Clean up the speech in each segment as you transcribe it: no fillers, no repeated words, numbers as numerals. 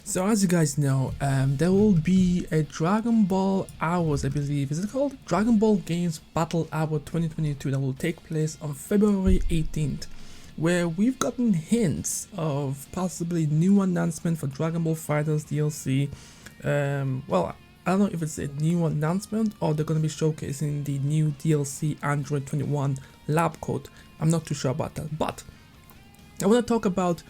So as you guys know, there will be a Dragon Ball Hours, I believe, is it called? Dragon Ball Games Battle Hour 2022 that will take place on February 18th, where we've gotten hints of possibly new announcement for Dragon Ball Fighters DLC. Well, I don't know if it's a new announcement or they're going to be showcasing the new DLC Android 21 lab coat. I'm not too sure about that, but I want to talk about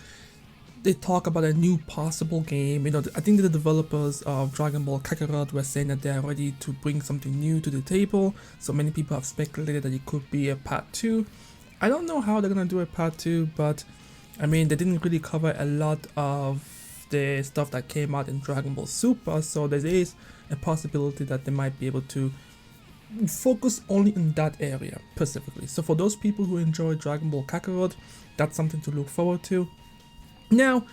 they talk about a new possible game. You know, I think the developers of Dragon Ball Kakarot were saying that they're ready to bring something new to the table. So many people have speculated that it could be a part 2. I don't know how they're gonna do a part 2, but I mean, they didn't really cover a lot of the stuff that came out in Dragon Ball Super, so there is a possibility that they might be able to focus only in that area specifically. So for those people who enjoy Dragon Ball Kakarot, that's something to look forward to. Now,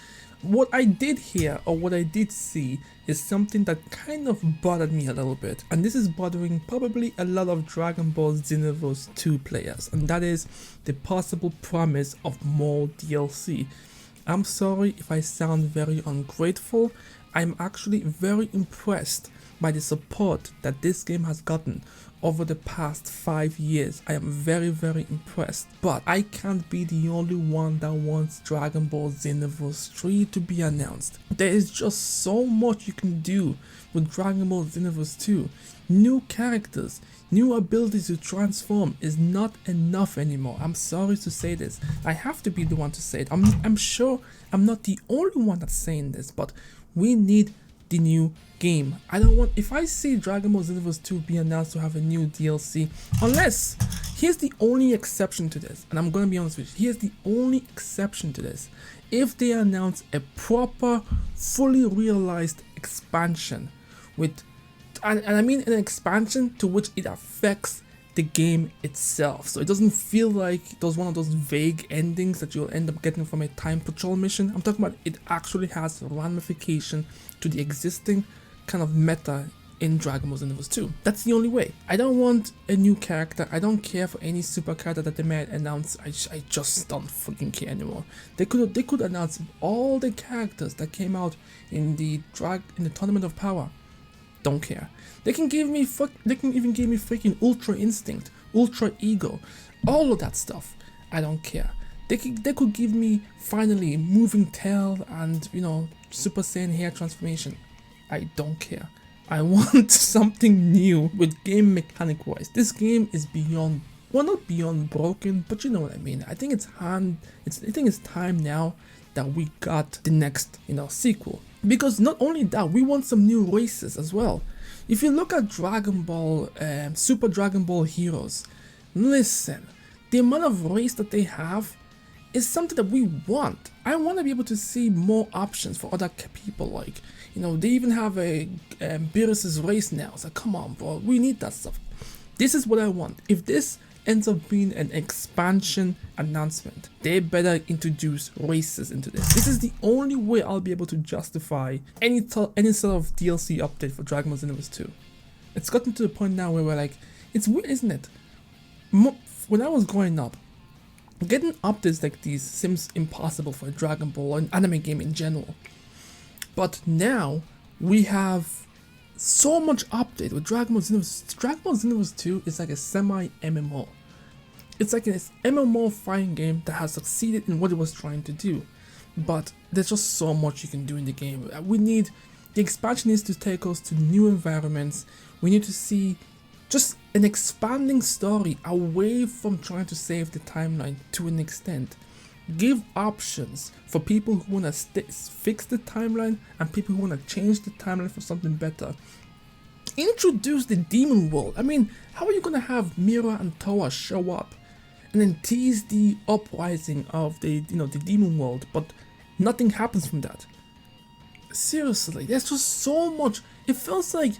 what I did hear, or what I did see, is something that kind of bothered me a little bit, and this is bothering probably a lot of Dragon Ball Xenoverse 2 players, and that is the possible promise of more DLC. I'm sorry if I sound very ungrateful. I'm actually very impressed by the support that this game has gotten over the past 5 years. I am very impressed, but I can't be the only one that wants Dragon Ball Xenoverse 3 to be announced. There is just so much you can do with Dragon Ball Xenoverse 2. New characters, new abilities to transform is not enough anymore. I'm sorry to say this. I have to be the one to say it. I'm sure I'm not the only one that's saying this, but we need the new game. I don't want, if I see Dragon Ball Xenoverse 2 be announced to have a new DLC, unless, here's the only exception to this, and I'm gonna be honest with you, here's the only exception to this: if they announce a proper, fully realized expansion with, and I mean an expansion to which it affects the game itself, so it doesn't feel like one of those vague endings that you'll end up getting from a time patrol mission. I'm talking about it actually has ramification to the existing kind of meta in Dragon Ball Xenoverse 2. That's the only way. I don't want a new character. I don't care for any super character that they might announce. I just don't freaking care anymore. They could announce all the characters that came out in the Tournament of Power. Don't care. They can even give me freaking Ultra Instinct, Ultra Ego, all of that stuff. I don't care. They could give me finally Moving Tail and, you know, Super Saiyan hair transformation. I don't care. I want something new with game mechanic wise. This game is beyond, well, not beyond broken, but you know what I mean. I think it's time now that we got the next, you know, sequel. Because not only that, we want some new races as well. If you look at Dragon Ball, Super Dragon Ball Heroes, listen, the amount of race that they have is something that we want. I want to be able to see more options for other people. Like, you know, they even have a Pyros race now. It's like, come on, bro, we need that stuff. This is what I want. If this ends up being an expansion announcement, they better introduce races into this. This is the only way I'll be able to justify any sort of DLC update for Dragon Ball Xenoverse 2. It's gotten to the point now where we're like, it's weird, isn't it? When I was growing up, getting updates like these seems impossible for a Dragon Ball or an anime game in general. But now we have so much update with Dragon Ball Xenoverse. Dragon Ball Xenoverse 2 is like a semi-MMO. It's like an MMO fighting game that has succeeded in what it was trying to do. But there's just so much you can do in the game. The expansion needs to take us to new environments. We need to see just an expanding story away from trying to save the timeline to an extent. Give options for people who want to fix the timeline and people who want to change the timeline for something better. Introduce the demon world. I mean, how are you going to have Mira and Toa show up and then tease the uprising of the demon world, but nothing happens from that? Seriously, there's just so much. It feels like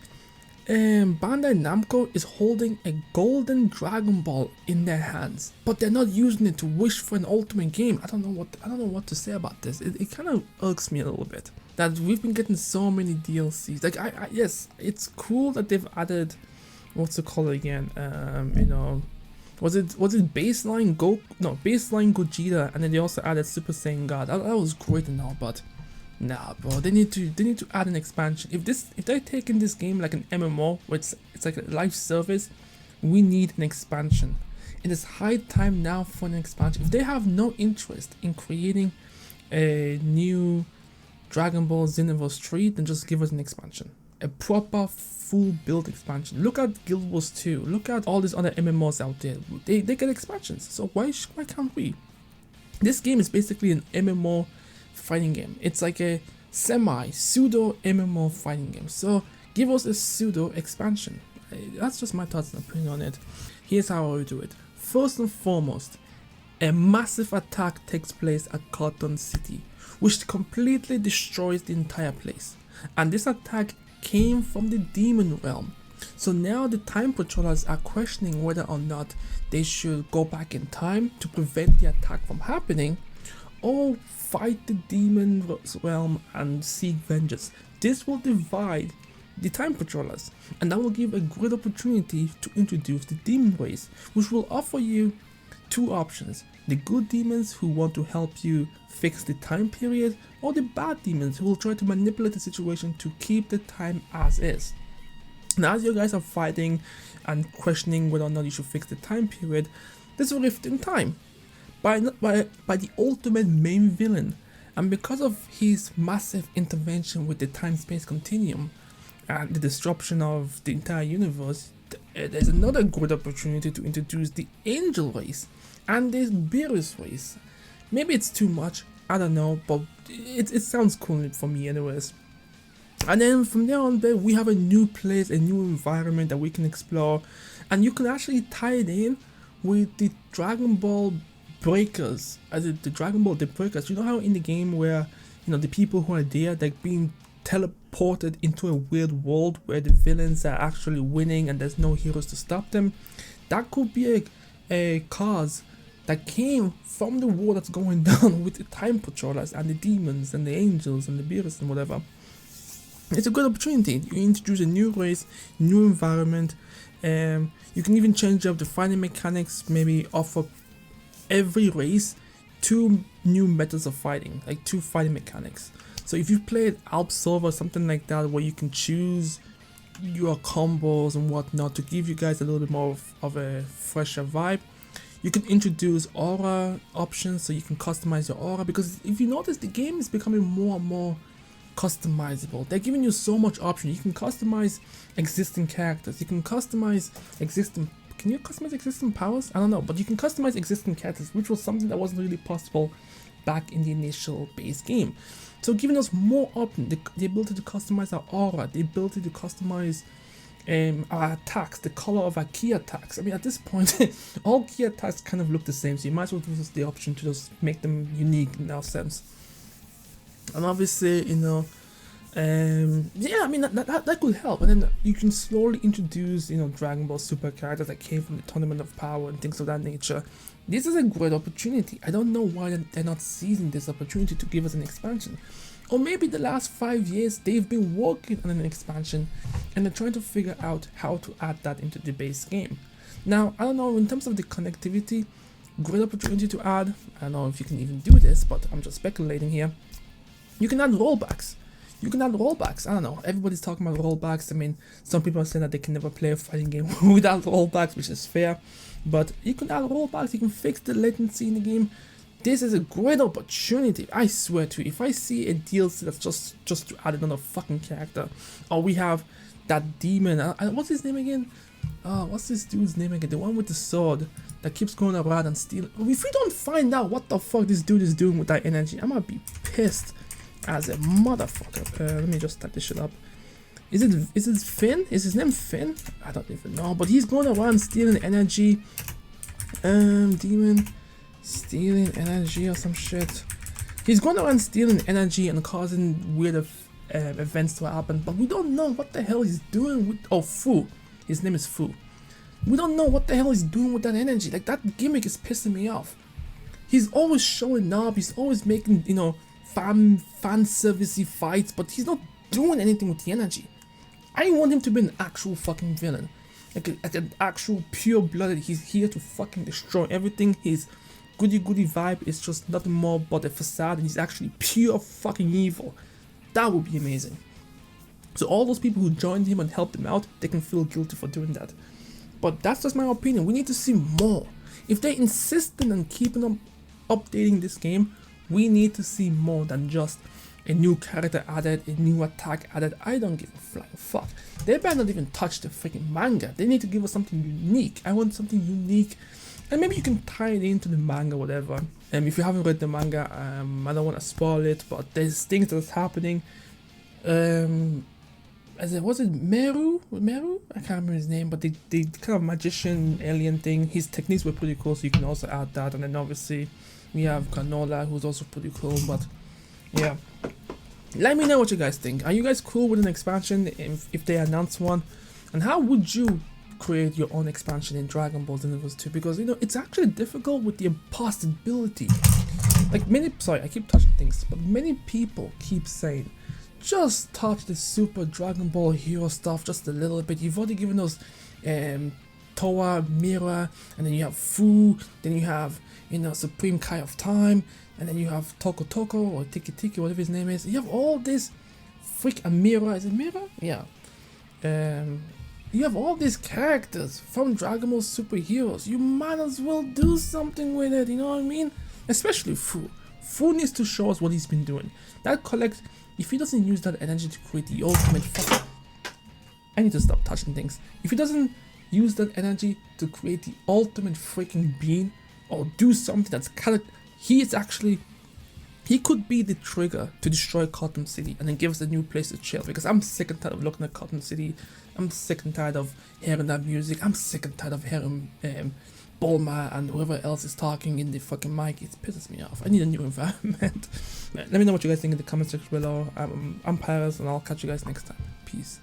Bandai Namco is holding a golden Dragon Ball in their hands, but they're not using it to wish for an ultimate game. I don't know what to say about this. It kind of irks me a little bit that we've been getting so many DLCs. Like, yes, it's cool that they've added, what's it called again? You know, was it baseline Gogeta, and then they also added Super Saiyan God. That was great and all, but Nah, bro. They need to add an expansion. If they're taking this game like an MMO, where it's like a live service, we need an expansion. It is high time now for an expansion. If they have no interest in creating a new Dragon Ball Xenoverse 3, then just give us an expansion. A proper full build expansion. Look at Guild Wars 2. Look at all these other MMOs out there. They get expansions. So why can't we? This game is basically an MMO fighting game. It's like a pseudo MMO fighting game. So give us a pseudo expansion. That's just my thoughts and opinion on it. Here's how I would do it. First and foremost, a massive attack takes place at Cotton City, which completely destroys the entire place. And this attack came from the demon realm. So now the time patrollers are questioning whether or not they should go back in time to prevent the attack from happening, or fight the demon realm and seek vengeance. This will divide the time patrollers, and that will give a great opportunity to introduce the demon race, which will offer you two options: the good demons who want to help you fix the time period, or the bad demons who will try to manipulate the situation to keep the time as is. Now, as you guys are fighting and questioning whether or not you should fix the time period, there's a rift in time by the ultimate main villain, and because of his massive intervention with the time-space continuum and the disruption of the entire universe, there's another good opportunity to introduce the angel race and the Pyros race. Maybe it's too much, I don't know, but it sounds cool for me anyways. And then from there on, we have a new place, a new environment that we can explore, and you can actually tie it in with the Dragon Ball Breakers, the Dragon Ball the Breakers. You know how in the game where, you know, the people who are there, they're being teleported into a weird world where the villains are actually winning and there's no heroes to stop them. That could be a cause that came from the war that's going down with the time patrollers and the demons and the angels and the bears and whatever. It's a good opportunity. You introduce a new race, new environment. You can even change up the fighting mechanics, maybe offer every race 2 new methods of fighting, like 2 fighting mechanics. So if you played Alp Silver or something like that, where you can choose your combos and whatnot to give you guys a little bit more of a fresher vibe, you can introduce aura options so you can customize your aura, because if you notice, the game is becoming more and more customizable. They're giving you so much option. You can customize existing characters, you can customize existing powers? I don't know, but you can customize existing characters, which was something that wasn't really possible back in the initial base game. So giving us more options, the ability to customize our aura, the ability to customize our attacks, the color of our key attacks. I mean, at this point, all key attacks kind of look the same, so you might as well give us the option to just make them unique in our sense. And obviously, you know, yeah, I mean, that could help. And then you can slowly introduce, you know, Dragon Ball Super characters that came from the Tournament of Power and things of that nature. This is a great opportunity. I don't know why they're not seizing this opportunity to give us an expansion. Or maybe the last 5 years they've been working on an expansion and they're trying to figure out how to add that into the base game. Now, I don't know, in terms of the connectivity, great opportunity to add. I don't know if you can even do this, but I'm just speculating here. You can add rollbacks. I don't know. Everybody's talking about rollbacks. I mean, some people are saying that they can never play a fighting game without rollbacks, which is fair. But you can add rollbacks. You can fix the latency in the game. This is a great opportunity. I swear to you. If I see a DLC that's just to add another fucking character, or we have that demon. What's his name again? What's this dude's name again? The one with the sword that keeps going around and stealing. If we don't find out what the fuck this dude is doing with that energy, I'm gonna be pissed as a motherfucker. Let me just type this shit up. Is it Finn? Is his name Finn? I don't even know, but he's going around stealing energy. Demon stealing energy or some shit. He's going around stealing energy and causing weird events to happen, but we don't know what the hell he's doing with Fu. His name is Fu. We don't know what the hell he's doing with that energy. Like, that gimmick is pissing me off. He's always showing up, he's always making, you know, fan servicey fights, but he's not doing anything with the energy. I want him to be an actual fucking villain, like an actual pure blooded. He's here to fucking destroy everything. He's goody goody vibe is just nothing more but a facade and he's actually pure fucking evil. That would be amazing. So all those people who joined him and helped him out, they can feel guilty for doing that. But that's just my opinion. We need to see more. If they're insistent on keeping on updating this game, we need to see more than just a new character added, a new attack added. I don't give a flying fuck. They better not even touch the freaking manga. They need to give us something unique. I want something unique. And maybe you can tie it into the manga, whatever. If you haven't read the manga, I don't want to spoil it, but there's things that's happening. Was it Meru? I can't remember his name, but the kind of magician alien thing. His techniques were pretty cool, so you can also add that. And then obviously we have Granola, who's also pretty cool. But yeah, let me know what you guys think. Are you guys cool with an expansion if they announce one? And how would you create your own expansion in Dragon Ball Xenoverse 2? Because you know it's actually difficult with the impossibility. Like I keep touching things, but many people keep saying, just touch the Super Dragon Ball Hero stuff just a little bit. You've already given us Towa, Mira, and then you have Fu, then you have, you know, Supreme Kai of Time, and then you have Toko Toko or Tiki Tiki, whatever his name is. You have all this Mira, is it Mira? Yeah. You have all these characters from Dragon Ball Superheroes. You might as well do something with it, you know what I mean? Especially Fu. Fu needs to show us what he's been doing. If he doesn't use that energy to create the ultimate I need to stop touching things. If he doesn't use that energy to create the ultimate freaking being or do something that's kind of, he could be the trigger to destroy Cotton City and then give us a new place to chill, because I'm sick and tired of looking at Cotton City. I'm sick and tired of hearing that music. I'm sick and tired of hearing Bulma and whoever else is talking in the fucking mic. It pisses me off. I need a new environment. Let me know what you guys think in the comment section below. I'm Pyros, and I'll catch you guys next time. Peace.